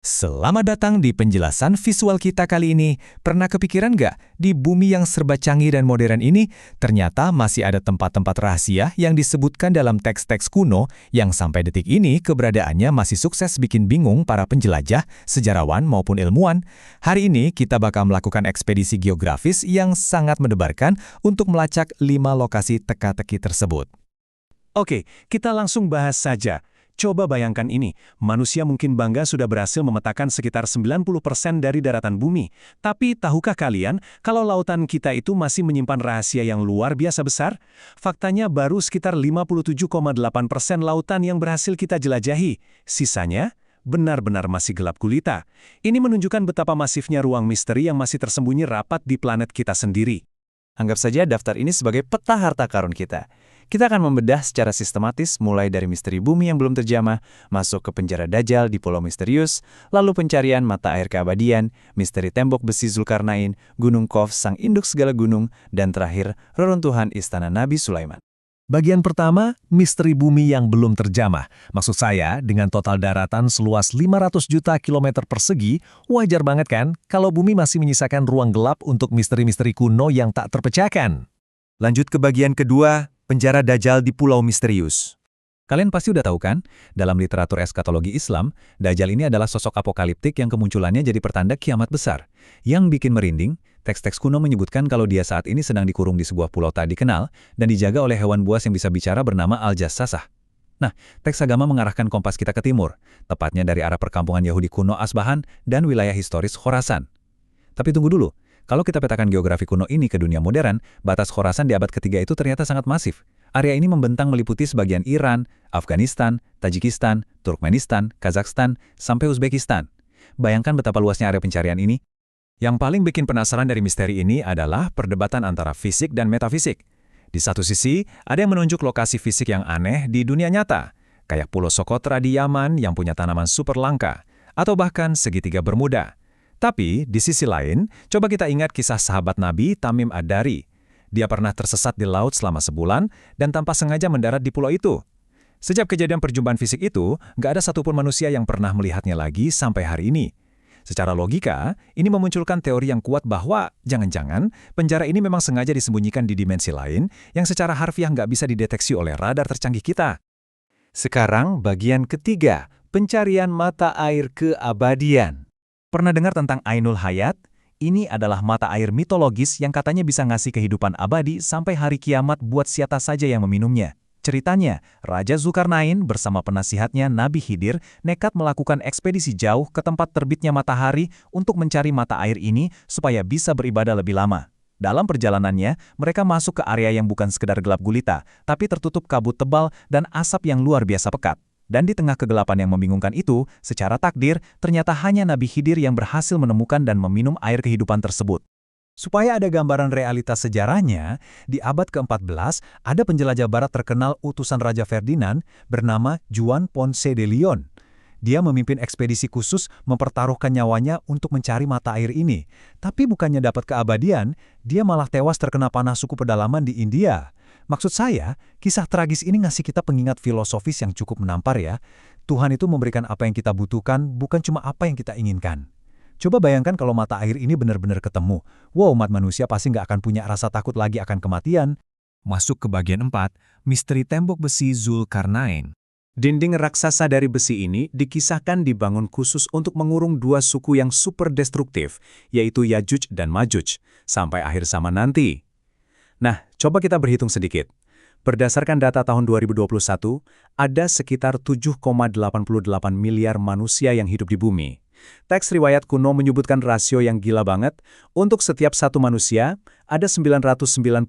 Selamat datang di penjelasan visual kita kali ini. Pernah kepikiran nggak, di bumi yang serba canggih dan modern ini, ternyata masih ada tempat-tempat rahasia yang disebutkan dalam teks-teks kuno yang sampai detik ini keberadaannya masih sukses bikin bingung para penjelajah, sejarawan maupun ilmuwan. Hari ini kita bakal melakukan ekspedisi geografis yang sangat mendebarkan untuk melacak 5 lokasi teka-teki tersebut. Oke, kita langsung bahas saja. Coba bayangkan ini, manusia mungkin bangga sudah berhasil memetakan sekitar 90% dari daratan bumi. Tapi tahukah kalian, kalau lautan kita itu masih menyimpan rahasia yang luar biasa besar? Faktanya baru sekitar 57,8% lautan yang berhasil kita jelajahi. Sisanya benar-benar masih gelap gulita. Ini menunjukkan betapa masifnya ruang misteri yang masih tersembunyi rapat di planet kita sendiri. Anggap saja daftar ini sebagai peta harta karun kita. Kita akan membedah secara sistematis mulai dari misteri bumi yang belum terjamah, masuk ke penjara Dajjal di Pulau Misterius, lalu pencarian mata air keabadian, misteri tembok besi Zulkarnain, Gunung Qof sang induk segala gunung, dan terakhir reruntuhan istana Nabi Sulaiman. Bagian pertama, misteri bumi yang belum terjamah. Maksud saya, dengan total daratan seluas 500 juta kilometer persegi, wajar banget kan kalau bumi masih menyisakan ruang gelap untuk misteri-misteri kuno yang tak terpecahkan. Lanjut ke bagian kedua, penjara Dajjal di Pulau Misterius. Kalian pasti udah tahu kan, dalam literatur eskatologi Islam, Dajjal ini adalah sosok apokaliptik yang kemunculannya jadi pertanda kiamat besar. Yang bikin merinding, teks-teks kuno menyebutkan kalau dia saat ini sedang dikurung di sebuah pulau tak dikenal dan dijaga oleh hewan buas yang bisa bicara bernama Al-Jassasah. Nah, teks agama mengarahkan kompas kita ke timur, tepatnya dari arah perkampungan Yahudi kuno Asbahan dan wilayah historis Khorasan. Tapi tunggu dulu, kalau kita petakan geografi kuno ini ke dunia modern, batas Khorasan di abad ketiga itu ternyata sangat masif. Area ini membentang meliputi sebagian Iran, Afghanistan, Tajikistan, Turkmenistan, Kazakhstan, sampai Uzbekistan. Bayangkan betapa luasnya area pencarian ini. Yang paling bikin penasaran dari misteri ini adalah perdebatan antara fisik dan metafisik. Di satu sisi, ada yang menunjuk lokasi fisik yang aneh di dunia nyata, kayak Pulau Socotra di Yaman yang punya tanaman super langka, atau bahkan segitiga Bermuda. Tapi, di sisi lain, coba kita ingat kisah sahabat Nabi Tamim Ad-Dari. Dia pernah tersesat di laut selama sebulan dan tanpa sengaja mendarat di pulau itu. Sejak kejadian perjumpaan fisik itu, nggak ada satupun manusia yang pernah melihatnya lagi sampai hari ini. Secara logika, ini memunculkan teori yang kuat bahwa jangan-jangan penjara ini memang sengaja disembunyikan di dimensi lain yang secara harfiah nggak bisa dideteksi oleh radar tercanggih kita. Sekarang bagian ketiga, pencarian mata air keabadian. Pernah dengar tentang Ainul Hayat? Ini adalah mata air mitologis yang katanya bisa ngasih kehidupan abadi sampai hari kiamat buat siapa saja yang meminumnya. Ceritanya, Raja Zulkarnain bersama penasihatnya Nabi Khidir nekat melakukan ekspedisi jauh ke tempat terbitnya matahari untuk mencari mata air ini supaya bisa beribadah lebih lama. Dalam perjalanannya, mereka masuk ke area yang bukan sekedar gelap gulita, tapi tertutup kabut tebal dan asap yang luar biasa pekat. Dan di tengah kegelapan yang membingungkan itu, secara takdir, ternyata hanya Nabi Khidir yang berhasil menemukan dan meminum air kehidupan tersebut. Supaya ada gambaran realitas sejarahnya, di abad ke-14 ada penjelajah barat terkenal utusan Raja Ferdinand bernama Juan Ponce de Leon. Dia memimpin ekspedisi khusus mempertaruhkan nyawanya untuk mencari mata air ini. Tapi bukannya dapat keabadian, dia malah tewas terkena panah suku pedalaman di India. Maksud saya, kisah tragis ini ngasih kita pengingat filosofis yang cukup menampar ya. Tuhan itu memberikan apa yang kita butuhkan, bukan cuma apa yang kita inginkan. Coba bayangkan kalau mata air ini benar-benar ketemu. Wow, umat manusia pasti nggak akan punya rasa takut lagi akan kematian. Masuk ke bagian 4, misteri tembok besi Zulkarnain. Dinding raksasa dari besi ini dikisahkan dibangun khusus untuk mengurung dua suku yang super destruktif, yaitu Yajuj dan Majuj, sampai akhir zaman nanti. Nah, coba kita berhitung sedikit. Berdasarkan data tahun 2021, ada sekitar 7,88 miliar manusia yang hidup di bumi. Teks riwayat kuno menyebutkan rasio yang gila banget. Untuk setiap satu manusia, ada 999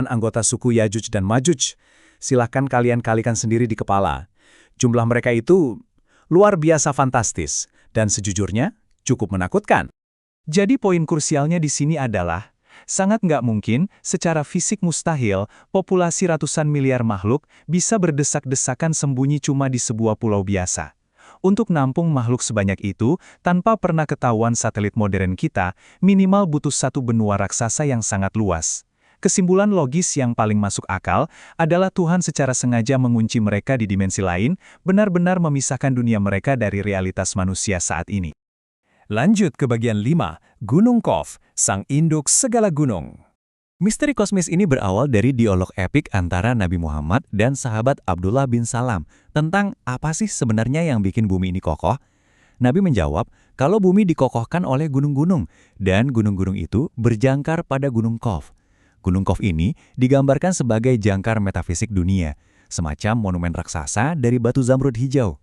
anggota suku Yajuj dan Majuj. Silahkan kalian kalikan sendiri di kepala. Jumlah mereka itu luar biasa fantastis, dan sejujurnya cukup menakutkan. Jadi poin krusialnya di sini adalah, sangat nggak mungkin, secara fisik mustahil, populasi ratusan miliar makhluk bisa berdesak-desakan sembunyi cuma di sebuah pulau biasa. Untuk nampung makhluk sebanyak itu, tanpa pernah ketahuan satelit modern kita, minimal butuh satu benua raksasa yang sangat luas. Kesimpulan logis yang paling masuk akal adalah Tuhan secara sengaja mengunci mereka di dimensi lain, benar-benar memisahkan dunia mereka dari realitas manusia saat ini. Lanjut ke bagian 5, Gunung Qaf, sang induk segala gunung. Misteri kosmis ini berawal dari dialog epik antara Nabi Muhammad dan sahabat Abdullah bin Salam tentang apa sih sebenarnya yang bikin bumi ini kokoh. Nabi menjawab kalau bumi dikokohkan oleh gunung-gunung, dan gunung-gunung itu berjangkar pada Gunung Qaf. Gunung Qaf ini digambarkan sebagai jangkar metafisik dunia, semacam monumen raksasa dari batu zamrud hijau.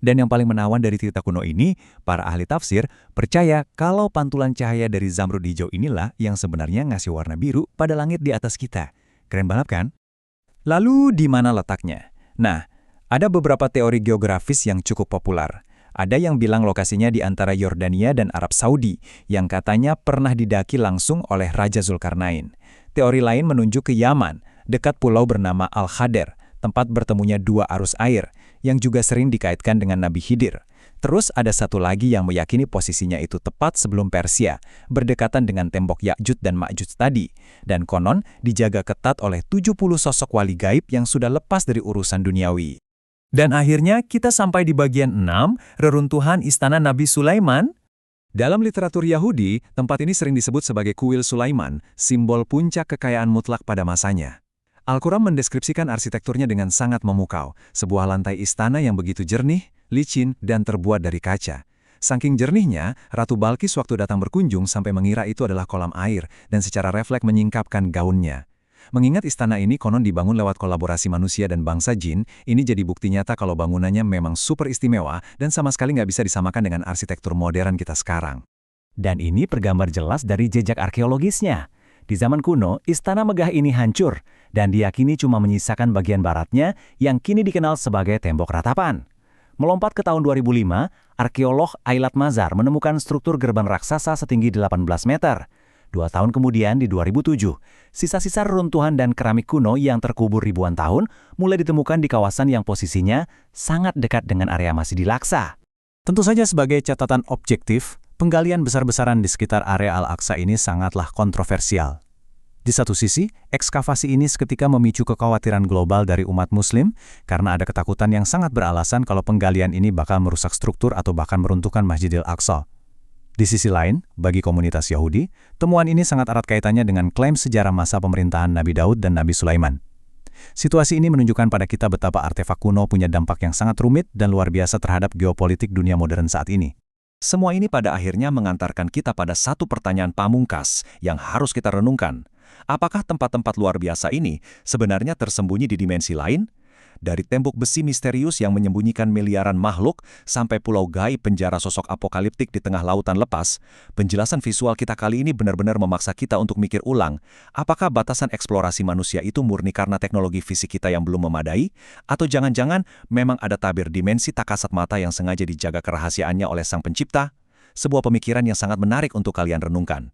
Dan yang paling menawan dari cerita kuno ini, para ahli tafsir percaya kalau pantulan cahaya dari zamrud hijau inilah yang sebenarnya ngasih warna biru pada langit di atas kita. Keren banget kan? Lalu di mana letaknya? Nah, ada beberapa teori geografis yang cukup populer. Ada yang bilang lokasinya di antara Yordania dan Arab Saudi, yang katanya pernah didaki langsung oleh Raja Zulkarnain. Teori lain menunjuk ke Yaman, dekat pulau bernama Al-Khader, tempat bertemunya dua arus air, yang juga sering dikaitkan dengan Nabi Khidir. Terus ada satu lagi yang meyakini posisinya itu tepat sebelum Persia, berdekatan dengan tembok Ya'juj dan Ma'juj tadi, dan konon dijaga ketat oleh 70 sosok wali gaib yang sudah lepas dari urusan duniawi. Dan akhirnya kita sampai di bagian 6, reruntuhan istana Nabi Sulaiman. Dalam literatur Yahudi, tempat ini sering disebut sebagai kuil Sulaiman, simbol puncak kekayaan mutlak pada masanya. Al-Quran mendeskripsikan arsitekturnya dengan sangat memukau, sebuah lantai istana yang begitu jernih, licin, dan terbuat dari kaca. Saking jernihnya, Ratu Balkis waktu datang berkunjung sampai mengira itu adalah kolam air dan secara refleks menyingkapkan gaunnya. Mengingat istana ini konon dibangun lewat kolaborasi manusia dan bangsa jin, ini jadi bukti nyata kalau bangunannya memang super istimewa dan sama sekali nggak bisa disamakan dengan arsitektur modern kita sekarang. Dan ini tergambar jelas dari jejak arkeologisnya. Di zaman kuno, istana megah ini hancur dan diyakini cuma menyisakan bagian baratnya yang kini dikenal sebagai tembok ratapan. Melompat ke tahun 2005, arkeolog Ailat Mazar menemukan struktur gerbang raksasa setinggi 18 meter. 2 tahun kemudian di 2007, sisa-sisa reruntuhan dan keramik kuno yang terkubur ribuan tahun mulai ditemukan di kawasan yang posisinya sangat dekat dengan area Masjid Al-Aqsa. Tentu saja sebagai catatan objektif, penggalian besar-besaran di sekitar area Al-Aqsa ini sangatlah kontroversial. Di satu sisi, ekskavasi ini seketika memicu kekhawatiran global dari umat Muslim karena ada ketakutan yang sangat beralasan kalau penggalian ini bakal merusak struktur atau bahkan meruntuhkan Masjidil Aqsa. Di sisi lain, bagi komunitas Yahudi, temuan ini sangat erat kaitannya dengan klaim sejarah masa pemerintahan Nabi Daud dan Nabi Sulaiman. Situasi ini menunjukkan pada kita betapa artefak kuno punya dampak yang sangat rumit dan luar biasa terhadap geopolitik dunia modern saat ini. Semua ini pada akhirnya mengantarkan kita pada satu pertanyaan pamungkas yang harus kita renungkan. Apakah tempat-tempat luar biasa ini sebenarnya tersembunyi di dimensi lain? Dari tembok besi misterius yang menyembunyikan miliaran makhluk sampai pulau gaib penjara sosok apokaliptik di tengah lautan lepas, penjelasan visual kita kali ini benar-benar memaksa kita untuk mikir ulang, apakah batasan eksplorasi manusia itu murni karena teknologi fisik kita yang belum memadai? Atau jangan-jangan memang ada tabir dimensi tak kasat mata yang sengaja dijaga kerahasiaannya oleh Sang Pencipta? Sebuah pemikiran yang sangat menarik untuk kalian renungkan.